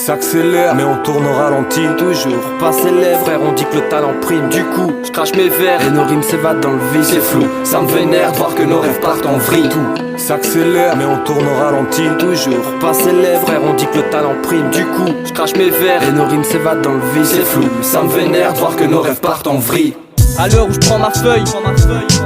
s'accélère, mais on tourne au ralenti. Toujours pas célèbre, frère, on dit que le talent prime. Du coup, je crache mes verres et nos rimes s'évadent dans le vide. C'est flou, ça me vénère de voir que nos rêves partent en vrille. Tout s'accélère, mais on tourne au ralenti. Toujours pas célèbre, frère, on dit que le talent prime. Du coup, je crache mes verres et nos rimes s'évadent dans le vide. C'est flou, ça me vénère de voir que nos rêves partent en vrille. À l'heure où je prends ma feuille,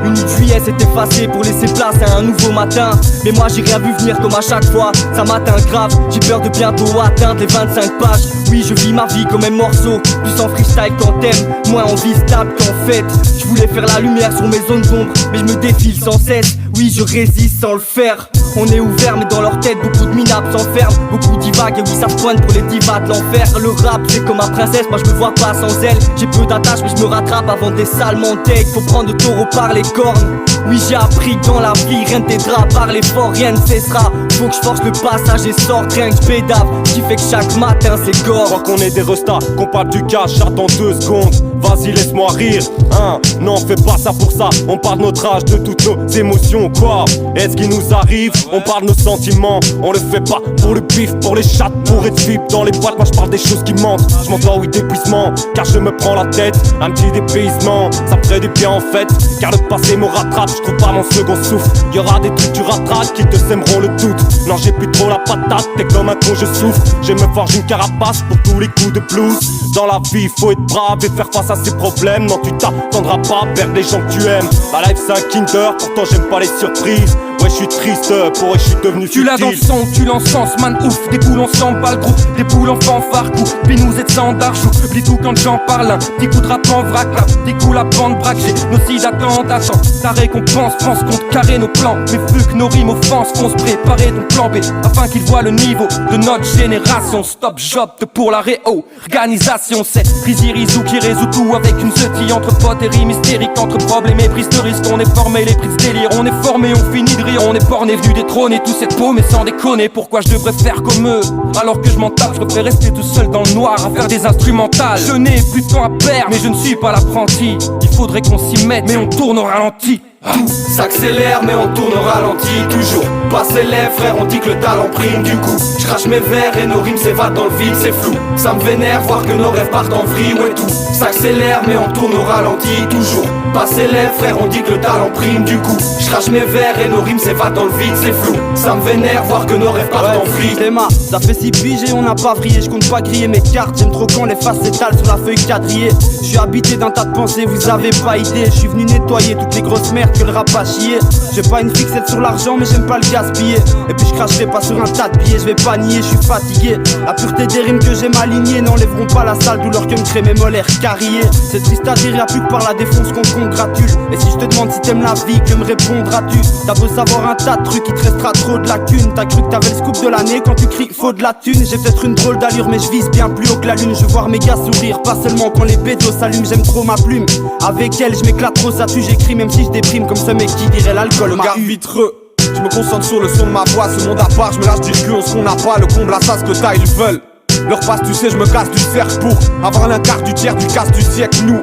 une nuit de juillet s'est effacée pour laisser place à un nouveau matin. Mais moi j'ai rien vu venir comme à chaque fois, ça m'atteint grave. J'ai peur de bientôt atteindre les 25 pages. Oui, je vis ma vie comme un morceau, plus en freestyle qu'en thème, moins en vie stable qu'en fait. Je voulais faire la lumière sur mes zones d'ombre, mais je me défile sans cesse. Oui, je résiste sans le faire. On est ouvert mais dans leur tête beaucoup de minables s'enferment. Beaucoup divaguent et oui ça se pointe pour les divas de l'enfer. Le rap c'est comme ma princesse, moi je me vois pas sans elle. J'ai peu d'attaches mais je me rattrape avant des salement take. Faut prendre le taureau par les cornes. Oui j'ai appris que dans la vie rien ne t'aidera. Par l'effort rien ne cessera. Faut que je force le passage et sorte rien que je pédave. Ce qui fait que chaque matin c'est gore. Crois qu'on est des restas, qu'on parle du cash, j'attends 2 secondes. Vas-y laisse-moi rire, hein. Non fais pas ça pour ça. On parle de notre âge, de toutes nos émotions, quoi. Est-ce qui nous arrive? On parle de nos sentiments. On le fait pas pour le bif, pour les chattes, pour être vip dans les boîtes. Moi je parle des choses qui mentent. Je m'entends oui d'épuisement, car je me prends la tête. Un petit dépaysement, ça me ferait du bien en fait. Car le passé me rattrape, je trouve pas mon second souffle. Y'aura des trucs du rattrape qui te sèmeront le doute. Non j'ai plus trop la patate, t'es comme un con je souffre. Je me forge une carapace pour tous les coups de blues. Dans la vie faut être brave et faire face à ses problèmes. Non tu t'attendras pas à perdre les gens que tu aimes. La life c'est un kinder, pourtant j'aime pas les surprises. Ouais je suis triste, pour je suis devenu tu futile. l'as dans le son, tu l'encenses, man ouf. Des poules on s'en bat le groupe, des poules en fanfare coup. Puis nous êtes sans d'argent, j'oublie tout quand j'en parle. Un petit coup de rap en vrac, là, petit coup la bande braque. J'ai nos si d'attente, attends, ta récompense, pense compte carré nos plans. Mais vu que nos rimes offensent, faut se préparer ton plan B. Afin qu'ils voient le niveau de notre génération. Stop, j'opte pour la réorganisation. C'est Rizzi Rizou qui résout tout avec une zeti. Entre potes et rimes hystériques, entre problèmes et prises de risque. On est formé, les prises de délire, on est formé, on finit de rire. On est borné, venu détrôner tout cette peau, mais sans déconner. Pourquoi je devrais faire comme eux? Alors que je m'en tape, je préfère rester tout seul dans le noir à faire des instrumentales. Je n'ai plus de temps à perdre, mais je ne suis pas l'apprenti. Il faudrait qu'on s'y mette, mais on tourne au ralenti. Tout s'accélère mais on tourne au ralenti. Toujours pas célèbre, frère, on dit que le talent prime. Du coup, je crache mes verres et nos rimes s'évadent dans le vide. C'est flou, ça me vénère, voir que nos rêves partent en vrille. Ouais tout s'accélère mais on tourne au ralenti. Toujours pas célèbre, frère, on dit que le talent prime. Du coup, je crache mes verres et nos rimes s'évadent dans le vide. C'est flou, ça me vénère, voir que nos rêves partent en vrille. Théma, ça fait 6 piges et on n'a pas vrillé. Je compte pas griller mes cartes, j'aime trop quand les faces s'étalent sur la feuille quadrillée. Je suis habité d'un tas de pensées, vous avez pas idée. Je suis venu nettoyer toutes les grosses merdes que le rap a chier. J'ai pas une fixette sur l'argent mais j'aime pas le gaspiller. Et puis je cracherai pas sur un tas de billets, je vais pas nier, je suis fatigué. La pureté des rimes que j'aime aligner n'enlèveront pas la sale douleur que me crée mes molaires carriés. C'est triste à dire, y'a plus que par la défonce qu'on te congratule. Et si je te demande si t'aimes la vie, que me répondras-tu? T'as beau savoir un tas de trucs, il te restera trop de lacunes. T'as cru que t'avais le scoop de l'année quand tu cries faut de la thune. J'ai peut-être une drôle d'allure mais je vise bien plus haut que la lune. Je veux voir mes gars sourire, pas seulement quand les bédos s'allument. J'aime trop ma plume, avec elle je m'éclate trop, ça tue. J'écris même si je déprime comme ce mec qui dirait l'alcool m'a eu. Vitreux. Je me concentre sur le son de ma voix, ce monde à part, je me lâche du cul, on ce qu'on n'a pas, le comble à ça, ce que t'as, ils veulent. Leur passe, tu sais, je me casse du cercle pour avoir l'un quart du tiers du casse du siècle, nous.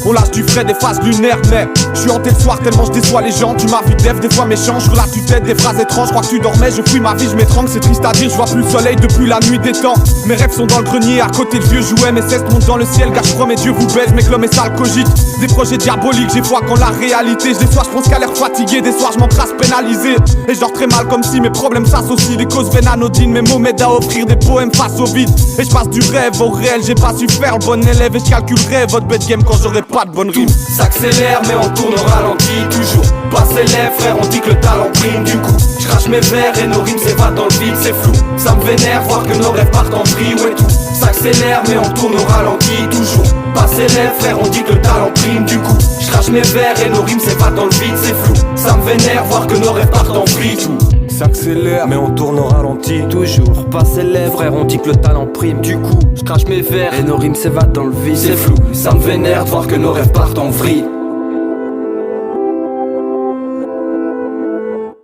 On lâche du frais, des phases lunaires, mais je suis hanté le soir tellement je déçois les gens. Tu m'as vu dev, des fois méchant, je relate tu tête des phrases étranges. Je crois que tu dormais, je fuis ma vie, je m'étrangle. C'est triste à dire, je vois plus le soleil depuis la nuit des temps. Mes rêves sont dans le grenier, à côté le vieux jouet. Mes cestes montent dans le ciel, car je promets Dieu vous baise. Mais que l'homme est sale cogite, des projets diaboliques. J'ai foi quand la réalité, des soirs je pense qu'à l'air fatigué. Des soirs je m'encrasse pénalisé, et je dors très mal comme si mes problèmes s'associent. Les causes vaines anodines, mes mots m'aident à offrir des poèmes face au vide. Et je passe du rêve au réel, j'ai pas su faire le bon élève. Et je calculerai votre bête game quand j'aurai pas de bonne rime. S'accélère mais on tourne au ralenti. Toujours pas célèbre, frère, on dit que le talent prime. Du coup, je crache mes verres et nos rimes s'évadent dans le vide. C'est flou, ça me vénère, voir que nos rêves partent en vrille. Ouais tout s'accélère mais on tourne au ralenti. Toujours pas célèbre, frère, on dit que le talent prime. Du coup, je crache mes verres et nos rimes s'évadent dans le vide. C'est flou, ça me vénère, voir que nos rêves partent en vrille. Tout s'accélère, mais on tourne au ralenti. toujours pas célèbre, frère, on dit que le talent prime. Du coup, je crache mes verres et nos rimes s'évadent dans le vide. C'est flou, ça me vénère de voir que nos rêves partent en vrille.